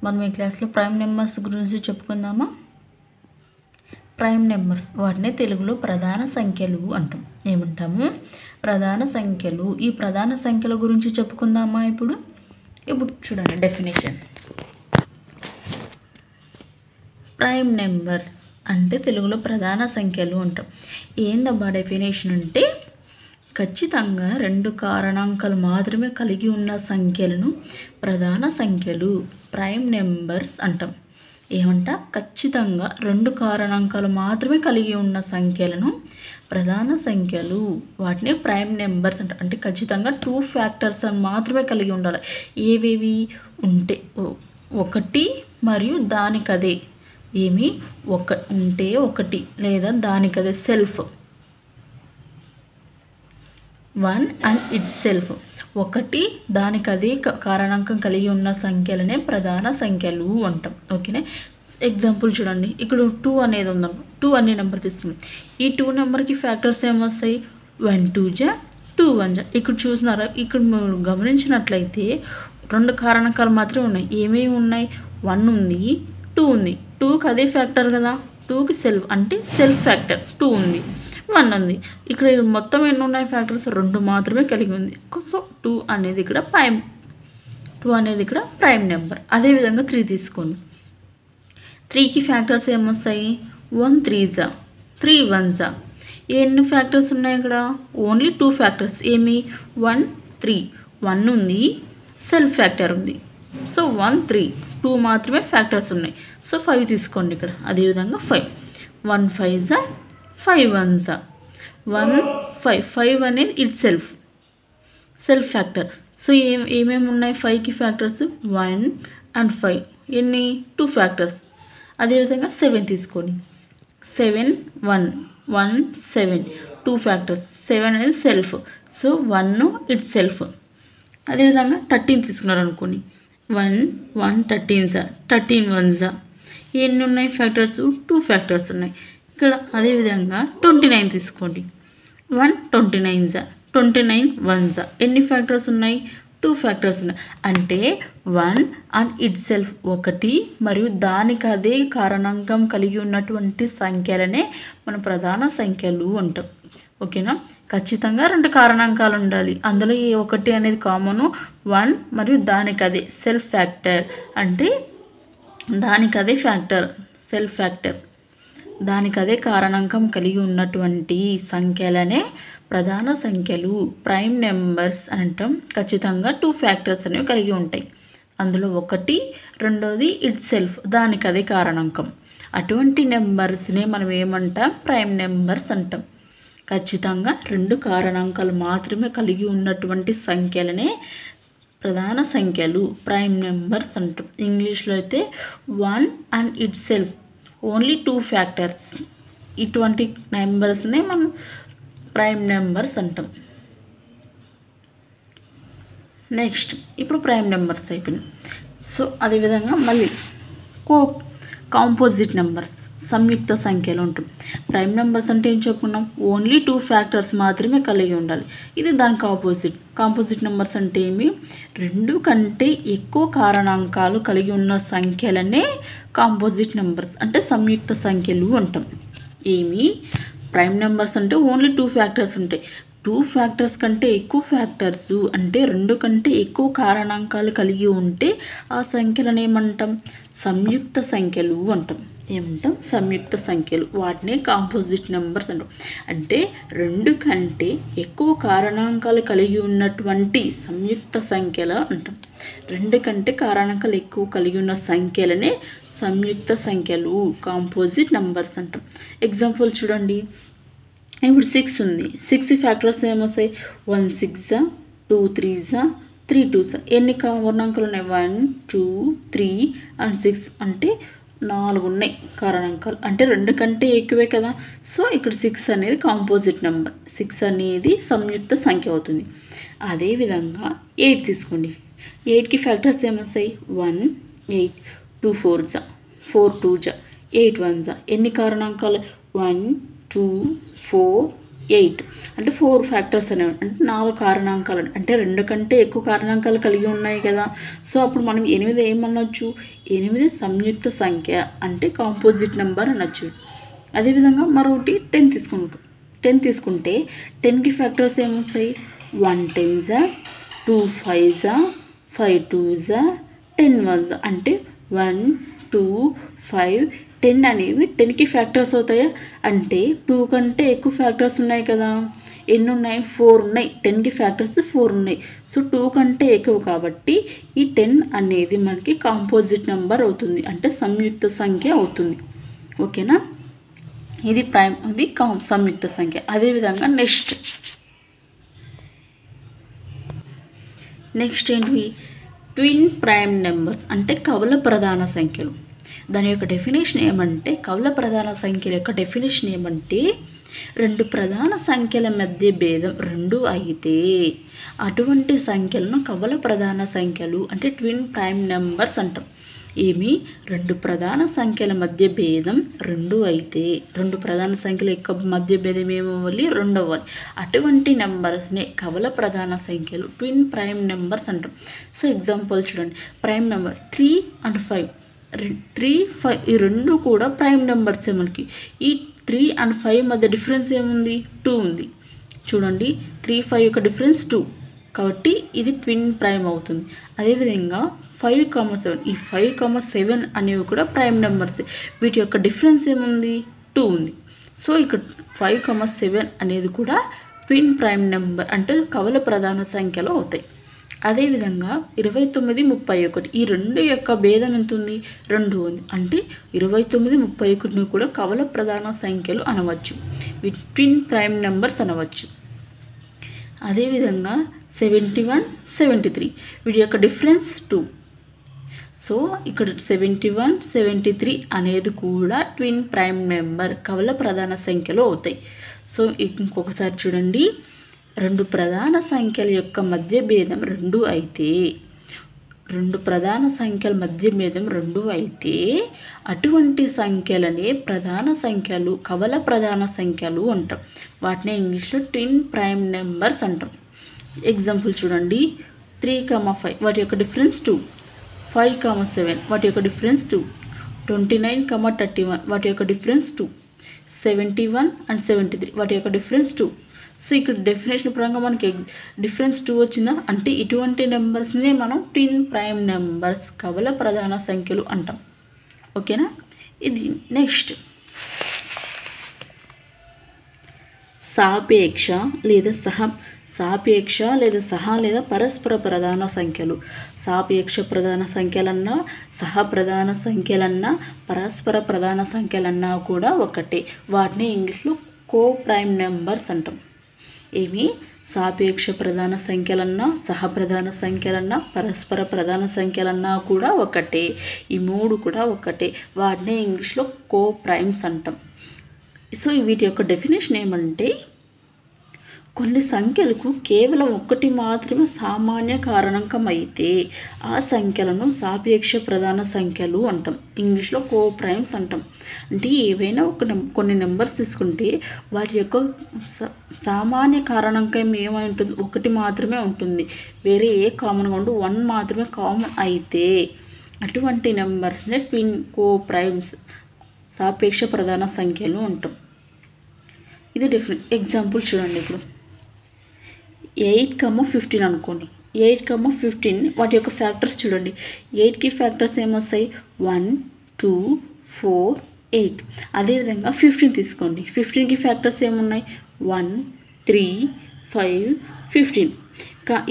మనం ఈ క్లాస్లో ప్రైమ్ నెంబర్స్ గురించి చెప్పుకుందామా. ప్రైమ్ నెంబర్స్ వాటిని తెలుగులో ప్రధాన సంఖ్యలు అంటాం. ఏమంటాము? ప్రధాన సంఖ్యలు. ఈ ప్రధాన సంఖ్యల గురించి చెప్పుకుందామా. ఇప్పుడు చూడండి డెఫినేషన్. ప్రైమ్ నెంబర్స్ అంటే తెలుగులో ప్రధాన సంఖ్యలు అంటాం. ఏందబ్బా డెఫినేషన్ అంటే ఖచ్చితంగా 2 కారణాంకాలు మాత్రమే కలిగి ఉన్న సంఖ్యలను ప్రధాన సంఖ్యలు ప్రైమ్ నెంబర్స్ అంటాం. ఖచ్చితంగా 2 కారణాంకాలు మాత్రమే కలిగి ఉన్న సంఖ్యలను ప్రధాన సంఖ్యలు వాటిని ప్రైమ్ నెంబర్స్ అంటాం. అంటే ఖచ్చితంగా 2 ఫ్యాక్టర్స్ అని మాత్రమే కలిగి ఉండాలి. ఏవేవి ఉంటే 1 మరియు దానికదే. ఉంటే 1 లేదా దానికదే సెల్ఫ్ 1 అండ్ ఇట్ సెల్ఫ్ 1 దానికదే కారణాంకం కలిగి ఉన్న సంఖ్యలనే ప్రధాన సంఖ్యలు అంటాం. ఓకేనా. ఎగ్జాంపుల్ చూడండి. ఇక్కడ 2 అనేది ఉందాం. 2 అనే నెంబర్ తీసుకున్నాం. ఈ 2 నెంబర్కి ఫ్యాక్టర్స్ ఏమొస్తాయి? 1 2 జా 2 1 జా. ఇక్కడ చూసినారా? ఇక్కడ మీరు గమనించినట్లయితే 2 కారణాంకాలు మాత్రమే ఉన్నాయి. ఏమేమి ఉన్నాయి? 1 ఉంది, 2 ఉంది. 2కి అదే ఫ్యాక్టర్ కదా. 2కి సెల్ఫ్ అంటే సెల్ఫ్ ఫ్యాక్టర్ 2 ఉంది, 1 ఉంది. ఇక్కడ మొత్తం ఎన్ని ఉన్నాయి ఫ్యాక్టర్స్? 2 మాత్రమే కలిగి ఉంది. సో 2 అనేది ఇక్కడ ప్రైమ్ నెంబర్. అదేవిధంగా 3 తీసుకోండి. 3కి ఫ్యాక్టర్స్ ఏమొస్తాయి? 1 3 జా 3 1 జా. ఎన్ని ఫ్యాక్టర్స్ ఉన్నాయి ఇక్కడ? Only 2 factors. 1 3 1 ఉంది, సెల్ఫ్ ఫ్యాక్టర్ ఉంది. సో 1 3 2 మాత్రమే ఫ్యాక్టర్స్ ఉన్నాయి. సో 5 తీసుకోండి ఇక్కడ. అదేవిధంగా 5 1 5 జా 5 1 జా 1 5 5 అనేది ఇట్ సెల్ఫ్ ఫ్యాక్టర్. సో ఏమేమి ఉన్నాయి 5కి ఫ్యాక్టర్స్? 1 అండ్ 5 ఎన్ని? 2 ఫ్యాక్టర్స్. అదేవిధంగా 7 తీసుకోండి. 7 1 1 7 2 ఫ్యాక్టర్స్. 7 అనేది సెల్ఫ్. So 1 it self. అదేవిధంగా 13 తీసుకున్నారు అనుకోండి. 1 1 13 జా 13 1 జా. ఎన్ని ఉన్నాయి ఫ్యాక్టర్స్? 2 ఫ్యాక్టర్స్ ఉన్నాయి ఇక్కడ. అదేవిధంగా 29 తీసుకోండి. 1 29 జా 29 1 జా. ఎన్ని ఫ్యాక్టర్స్ ఉన్నాయి? 2 ఫ్యాక్టర్స్ ఉన్నాయి. అంటే 1 అండ్ ఇట్ సెల్ఫ్ 1 మరియు దానికి అదే కారణాంకం కలిగి ఉన్నటువంటి సంఖ్యలనే మన ప్రధాన సంఖ్యలు అంటాం. ఓకేనా. ఖచ్చితంగా 2 కారణాంకాలు ఉండాలి. అందులో ఏ 1 అనేది కామను. 1 మరియు దానికి అదే సెల్ఫ్ ఫ్యాక్టర్ అంటే దానికదే ఫ్యాక్టర్ సెల్ఫ్ ఫ్యాక్టర్ దానికదే కారణాంకం కలిగి ఉన్నటువంటి సంఖ్యలనే ప్రధాన సంఖ్యలు ప్రైమ్ నెంబర్స్ అని అంటాం. ఖచ్చితంగా 2 ఫ్యాక్టర్స్ అనేవి కలిగి ఉంటాయి. అందులో 1 రెండోది ఇట్ సెల్ఫ్ దానికదే కారణాంకం. అటువంటి నెంబర్స్నే మనం ఏమంటాం? ప్రైమ్ నెంబర్స్ అంటాం. ఖచ్చితంగా 2 కారణాంకాలు మాత్రమే కలిగి ఉన్నటువంటి సంఖ్యలనే ప్రధాన సంఖ్యలు ప్రైమ్ నెంబర్స్ అంటాం. ఇంగ్లీష్లో అయితే 1 and it self only 2 factors. ఇటువంటి నెంబర్స్నే మనం ప్రైమ్ నెంబర్స్ అంటాం. నెక్స్ట్ ఇప్పుడు ప్రైమ్ నెంబర్స్ అయిపోయినాయి. సో అదేవిధంగా మళ్ళీ కాంపోజిట్ నెంబర్స్ సంయుక్త సంఖ్యలు ఉంటాం. ప్రైమ్ నెంబర్స్ అంటే ఏం చెప్పుకున్నాం? ఓన్లీ 2 ఫ్యాక్టర్స్ మాత్రమే కలిగి ఉండాలి. ఇది దానికి కాంపోజిట్ నెంబర్స్ అంటే ఏమి? 2 కంటే ఎక్కువ కారణాంకాలు కలిగి ఉన్న సంఖ్యలనే కాంపోజిట్ నెంబర్స్ అంటే సంయుక్త సంఖ్యలు అంటాం. ప్రైమ్ నెంబర్స్ అంటే ఓన్లీ 2 ఫ్యాక్టర్స్ ఉంటాయి. 2 ఫ్యాక్టర్స్ కంటే ఎక్కువ ఫ్యాక్టర్స్ అంటే 2 కంటే ఎక్కువ కారణాంకాలు కలిగి ఉంటే ఆ సంఖ్యలను ఏమంటాం? సంయుక్త సంఖ్యలు అంటాం. సంయుక్త సంఖ్యలు. వాటిని కాంపోజిట్ నెంబర్స్ అంటాం. అంటే 2 కంటే ఎక్కువ కారణాంకాలు కలిగి ఉన్నటువంటి సంయుక్త సంఖ్యలు అంటాం. 2 కంటే కారణాంకాలు ఎక్కువ కలిగి ఉన్న సంఖ్యలనే సంయుక్త సంఖ్యలు కాంపోజిట్ నెంబర్స్ అంటాం. ఎగ్జాంపుల్ చూడండి. ఇప్పుడు 6 ఉంది. 6 ఫ్యాక్టర్స్ ఏమొస్తాయి? 1 6 జా 2 3 జా 3 2 జా. ఎన్ని కారణాంకాలు ఉన్నాయి? 1 2 3 అండ్ 6 అంటే 4 ఉన్నాయి కారణాంకాలు. అంటే 2 కంటే ఎక్కువే కదా. సో ఇక్కడ 6 అనేది కాంపోజిట్ నెంబర్. 6 అనేది సంయుక్త సంఖ్య అవుతుంది. అదేవిధంగా 8 తీసుకోండి. 8కి ఫ్యాక్టర్స్ ఏమొస్తాయి? 1 8 2 4 జా 4 2 జా 8 1 జా. ఎన్ని కారణాంకాలు? 1 2 4 8 అంటే 4 ఫ్యాక్టర్స్ అనేవి అంటే 4 కారణాంకాలు అంటే 2 కంటే ఎక్కువ కారణాంకాలు కలిగి ఉన్నాయి కదా. సో అప్పుడు మనం 8 ఏమనొచ్చు, 8 సంయుక్త సంఖ్య అంటే కాంపోజిట్ నెంబర్ అనొచ్చు. అదేవిధంగా మరొకటి 10 తీసుకుంటే 10కి ఫ్యాక్టర్స్ ఏమొస్తాయి, 1 10s, 2 5s, 5 2s, 10 1s అంటే 1 2 5 10 అనేవి 10కి ఫ్యాక్టర్స్ అవుతాయా అంటే 2 కంటే ఎక్కువ ఫ్యాక్టర్స్ ఉన్నాయి కదా. ఎన్ని ఉన్నాయి, 4 ఉన్నాయి. 10కి ఫ్యాక్టర్స్ 4 ఉన్నాయి. సో 2 కంటే ఎక్కువ కాబట్టి ఈ 10 అనేది మనకి కాంపోజిట్ నెంబర్ అవుతుంది అంటే సంయుక్త సంఖ్య అవుతుంది. ఓకేనా, ఇది సంయుక్త సంఖ్య. అదేవిధంగా నెక్స్ట్ ఏంటి, ట్విన్ ప్రైమ్ నెంబర్స్ అంటే కవల ప్రధాన సంఖ్యలు. దాని యొక్క డెఫినేషన్ ఏమంటే, కవల ప్రధాన సంఖ్యల యొక్క డెఫినేషన్ ఏమంటే, 2 ప్రధాన సంఖ్యల మధ్య భేదం 2 అయితే అటువంటి సంఖ్యలను కవల ప్రధాన సంఖ్యలు అంటే ట్విన్ ప్రైమ్ నెంబర్స్ అంటాం. 2 ప్రధాన సంఖ్యల మధ్య భేదం 2 అయితే 2 ప్రధాన సంఖ్యల యొక్క మధ్య భేదం ఏమవ్వాలి, 2 అవ్వాలి. అటువంటి నెంబర్స్ని కవల ప్రధాన సంఖ్యలు ట్విన్ ప్రైమ్ నెంబర్స్ అంటాం. సో ఎగ్జాంపుల్ చూడండి, ప్రైమ్ నెంబర్ 3 and 5. 3 5 ఈ 2 కూడా ప్రైమ్ నెంబర్సే. మనకి ఈ 3 and 5 మధ్య డిఫరెన్స్ ఏముంది, 2 ఉంది. చూడండి 3 5 యొక్క డిఫరెన్స్ 2 కాబట్టి ఇది ట్విన్ ప్రైమ్ అవుతుంది. అదేవిధంగా 5, 7 ఈ 5, 7 అనేవి కూడా ప్రైమ్ నెంబర్సే. వీటి యొక్క డిఫరెన్స్ ఏముంది, 2 ఉంది. సో ఇక్కడ 5, 7 అనేది కూడా ట్విన్ ప్రైమ్ నెంబర్ అంటే కవల ప్రధాన సంఖ్యలో అవుతాయి. అదేవిధంగా 29, 31 ఈ 2 యొక్క భేదం ఎంత ఉంది, 2 ఉంది. అంటే 29, 31 కూడా కవల ప్రధాన సంఖ్యలు అనవచ్చు, ట్విన్ ప్రైమ్ నెంబర్స్ అనవచ్చు. అదేవిధంగా 71, 73 వీటి యొక్క డిఫరెన్స్ 2. సో ఇక్కడ 71, 73 అనేది కూడా ట్విన్ ప్రైమ్ నెంబర్ కవల ప్రధాన సంఖ్యలో అవుతాయి. సో ఇంకొకసారి చూడండి, 2 ప్రధాన సంఖ్యల యొక్క మధ్య భేదం 2 అయితే 2 ప్రధాన సంఖ్యల మధ్య భేదం 2 అయితే అటువంటి సంఖ్యలనే ప్రధాన సంఖ్యలు కవల ప్రధాన సంఖ్యలు అంటాం. వాటిని ఇంగ్లీష్లో ట్విన్ ప్రైమ్ నెంబర్స్ అంటాం. ఎగ్జాంపుల్ చూడండి, 3, 5 వాటి యొక్క డిఫరెన్స్ 2. 5, 7 వాటి యొక్క డిఫరెన్స్ 2. 29, 31 వాటి యొక్క డిఫరెన్స్ 2. 71 and 73 వాటి యొక్క డిఫరెన్స్ 2. సో ఇక్కడ డెఫినేషన్ పరంగా మనకి డిఫరెన్స్ 2 వచ్చిందా అంటే ఇటువంటి నెంబర్స్నే మనం ట్విన్ ప్రైమ్ నెంబర్స్ కవల ప్రధాన సంఖ్యలు అంటాం. ఓకేనా, ఇది నెక్స్ట్ సాపేక్ష లేదా సహ లేదా పరస్పర ప్రధాన సంఖ్యలు. సాపేక్ష ప్రధాన సంఖ్యలన్నా, సహ ప్రధాన సంఖ్యలన్నా, పరస్పర ప్రధాన సంఖ్యలన్నా కూడా ఒకటే. వాటిని ఇంగ్లీష్లో కో ప్రైమ్ నెంబర్స్ అంటాం. సాపేక్ష ప్రధాన సంఖ్యలన్నా, సహ ప్రధాన సంఖ్యలన్నా, పరస్పర ప్రధాన సంఖ్యలన్నా కూడా ఒకటే. ఈ 3 కూడా ఒకటే. వాటిని ఇంగ్లీష్లో కో ప్రైమ్స్ అంటాం. సో వీటి యొక్క డెఫినేషన్ ఏమంటే, కొన్ని సంఖ్యలకు కేవలం 1 మాత్రమే సామాన్య కారణాంకం అయితే ఆ సంఖ్యలను సాపేక్ష ప్రధాన సంఖ్యలు అంటాం. ఇంగ్లీష్లో కో ప్రైమ్స్ అంటాం. అంటే ఏవైనా కొన్ని నెంబర్స్ తీసుకుంటే వాటి యొక్క సామాన్య కారణాంకం ఏమై ఉంటుంది, 1 మాత్రమే ఉంటుంది. వేరే ఏ కామన్గా ఉండి 1 మాత్రమే కామన్ అయితే అటువంటి నెంబర్స్నే ట్విన్ కో ప్రైమ్స్ సాపేక్ష ప్రధాన సంఖ్యలు అంటాం. ఇది డెఫినెట్. ఎగ్జాంపుల్ చూడండి, ఇప్పుడు 8, 15 అనుకోండి. 8, 15 వాటి యొక్క ఫ్యాక్టర్స్ చూడండి. 8కి ఫ్యాక్టర్స్ ఏమొస్తాయి, 1 2 4 8. అదేవిధంగా 15 తీసుకోండి. 15కి ఫ్యాక్టర్స్ ఏమున్నాయి, 1 3 5 15.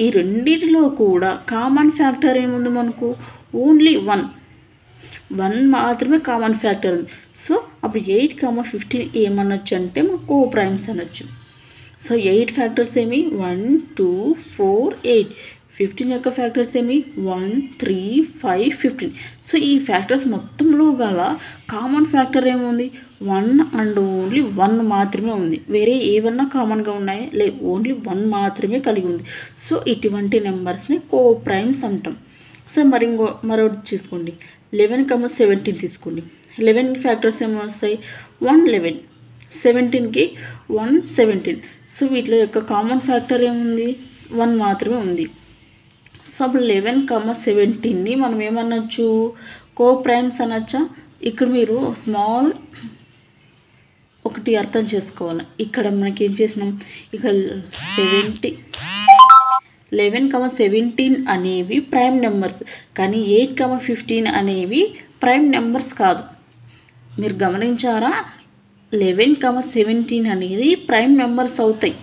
ఈ రెండింటిలో కూడా కామన్ ఫ్యాక్టర్ ఏముంది మనకు, ఓన్లీ 1 మాత్రమే కామన్ ఫ్యాక్టర్ ఉంది. సో అప్పుడు 8, 15 ఏమనొచ్చు అంటే మనం కో ప్రైమ్స్ అనొచ్చు. సో 8 ఫ్యాక్టర్స్ ఏమి, 1 2 4 8. 15 యొక్క ఫ్యాక్టర్స్ ఏమి, 1 3 5 15. సో ఈ ఫ్యాక్టర్స్ మొత్తంలో గల కామన్ ఫ్యాక్టర్ ఏముంది, 1 అండ్ ఓన్లీ 1 మాత్రమే ఉంది. వేరే ఏమన్నా కామన్గా ఉన్నాయి లే, ఓన్లీ 1 మాత్రమే కలిగి ఉంది. సో ఇటువంటి నెంబర్స్ని కో ప్రైమ్స్ అంటాం. సో మరొకటి చూసుకోండి, 11, 17 తీసుకోండి. 11 ఫ్యాక్టర్స్ ఏమో వస్తాయి, 1 11. 17కి 117. సో వీటిలో యొక్క కామన్ ఫ్యాక్టర్ ఏముంది? 1 మాత్రమే ఉంది. సో అప్పుడు 11,17ని మనం ఏమనొచ్చు? కో ప్రైమ్స్ అనొచ్చా? ఇక్కడ మీరు స్మాల్ ఒకటి అర్థం చేసుకోవాలి. ఇక్కడ మనకి ఏం చేసినాం? ఇక్కడ 11,17 అనేవి ప్రైమ్ నెంబర్స్, కానీ 8,15 అనేవి ప్రైమ్ నెంబర్స్ కాదు. మీరు గమనించారా? 11,17 అనేది ప్రైమ్ నెంబర్స్ అవుతాయి,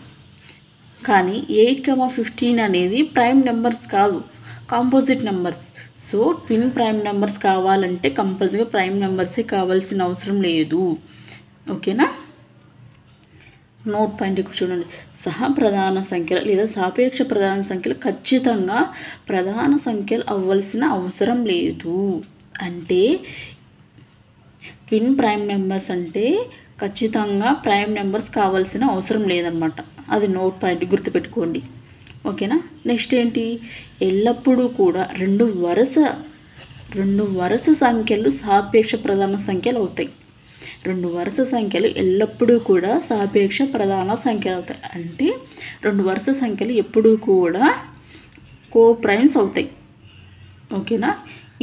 కానీ 8,15 అనేది ప్రైమ్ నెంబర్స్ కాదు, composite numbers. So twin prime numbers కావాలంటే కంపల్సరీగా ప్రైమ్ నెంబర్సే కావాల్సిన అవసరం లేదు. ఓకేనా? నోట్ పాయింట్ ఇక్కడ చూడండి. సహప్రధాన సంఖ్యలు లేదా సాపేక్ష ప్రధాన సంఖ్యలు ఖచ్చితంగా ప్రధాన సంఖ్యలు అవ్వాల్సిన అవసరం లేదు. అంటే ట్విన్ ప్రైమ్ నెంబర్స్ అంటే ఖచ్చితంగా ప్రైమ్ నెంబర్స్ కావాల్సిన అవసరం లేదన్నమాట. అది నోట్ పాయింట్ గుర్తుపెట్టుకోండి. ఓకేనా? నెక్స్ట్ ఏంటి? ఎల్లప్పుడూ కూడా రెండు వరుస సంఖ్యలు సాపేక్ష ప్రధాన సంఖ్యలు అవుతాయి. రెండు వరుస సంఖ్యలు ఎల్లప్పుడూ కూడా సాపేక్ష ప్రధాన సంఖ్యలు అవుతాయి. అంటే రెండు వరుస సంఖ్యలు ఎప్పుడూ కూడా కో ప్రైమ్స్ అవుతాయి. ఓకేనా?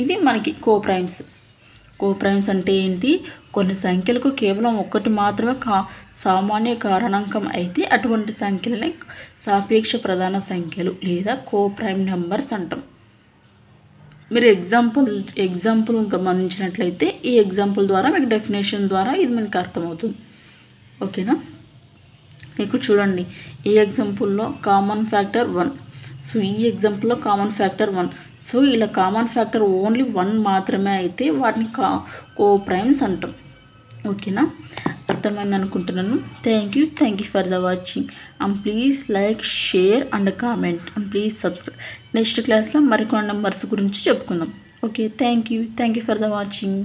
ఇది మనకి కో ప్రైమ్స్. కో ప్రైమ్స్ అంటే ఏంటి? కొన్ని సంఖ్యలకు కేవలం ఒక్కటి మాత్రమే సామాన్య కారణాంకం అయితే అటువంటి సంఖ్యలని సాపేక్ష ప్రధాన సంఖ్యలు లేదా కో ప్రైమ్ నెంబర్స్ అంటాం. మీరు ఎగ్జాంపుల్ గమనించినట్లయితే ఈ ఎగ్జాంపుల్ ద్వారా మీకు డెఫినేషన్ ద్వారా ఇది మనకు అర్థమవుతుంది. ఓకేనా? మీకు చూడండి, ఈ ఎగ్జాంపుల్లో కామన్ ఫ్యాక్టర్ 1. సో ఈ ఎగ్జాంపుల్లో కామన్ ఫ్యాక్టర్ 1. సో ఇలా కామన్ ఫ్యాక్టర్ ఓన్లీ 1 మాత్రమే అయితే వాటిని కో ప్రైమ్స్ అంటాం. ఓకేనా? అర్థమైంది అనుకుంటున్నాను. Thank you for the watching. And please like, share and comment and please subscribe. Next క్లాస్లో మరికొన్ని నెంబర్స్ గురించి చెప్పుకుందాం. Okay, thank you for the watching.